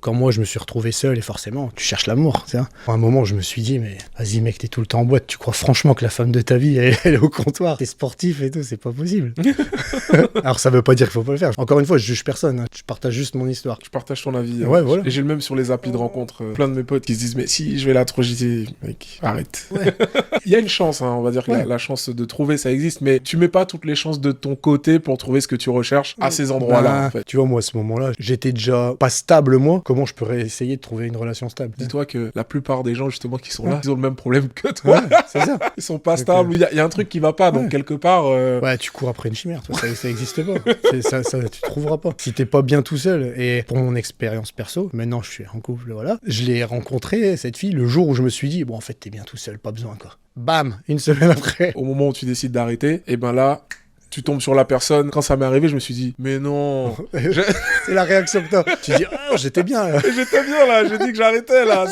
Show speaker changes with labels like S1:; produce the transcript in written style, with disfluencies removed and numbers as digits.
S1: Quand moi, je me suis retrouvé seul, et forcément, tu cherches l'amour, tu sais. À un moment, je me suis dit, mais vas-y mec, t'es tout le temps en boîte, tu crois franchement que la femme de ta vie, elle est au comptoir, t'es sportif et tout, c'est pas possible. Alors ça veut pas dire qu'il faut pas le faire. Encore une fois, je juge personne, hein. Je partage juste mon histoire.
S2: Je partage ton avis.
S1: Ouais, voilà.
S2: Et j'ai le même sur les applis de rencontre. Plein de mes potes qui se disent, mais si je vais là trop, j'ai mec, arrête.
S1: Ouais.
S2: Il y a une chance, hein, on va dire que la chance de trouver, ça existe, mais tu mets pas toutes les chances de ton côté pour trouver ce que tu recherches à ces endroits-là, en fait.
S1: Tu vois, moi, à ce moment-là, j'étais déjà pas stable, moi. Comment je pourrais essayer de trouver une relation stable?
S2: Dis-toi que la plupart des gens, justement, qui sont là, ils ont le même problème que toi.
S1: Ouais, c'est ça.
S2: Ils sont pas stables, il y a un truc qui va pas, donc quelque part...
S1: Ouais, tu cours après une chimère, toi, ça existe pas. Ça, tu trouveras pas. Si t'es pas bien tout seul, et pour mon expérience perso, maintenant je suis en couple, voilà, je l'ai rencontrée, cette fille, le jour où je me suis dit, bon, en fait, t'es bien tout seul, pas besoin, quoi. Bam, une semaine après.
S2: Au moment où tu décides d'arrêter, et ben là... Tu tombes sur la personne. Quand ça m'est arrivé, je me suis dit, mais non.
S1: C'est la réaction que t'as. Tu dis, oh, j'étais bien, là.
S2: J'étais bien, là. J'ai dit que j'arrêtais, là.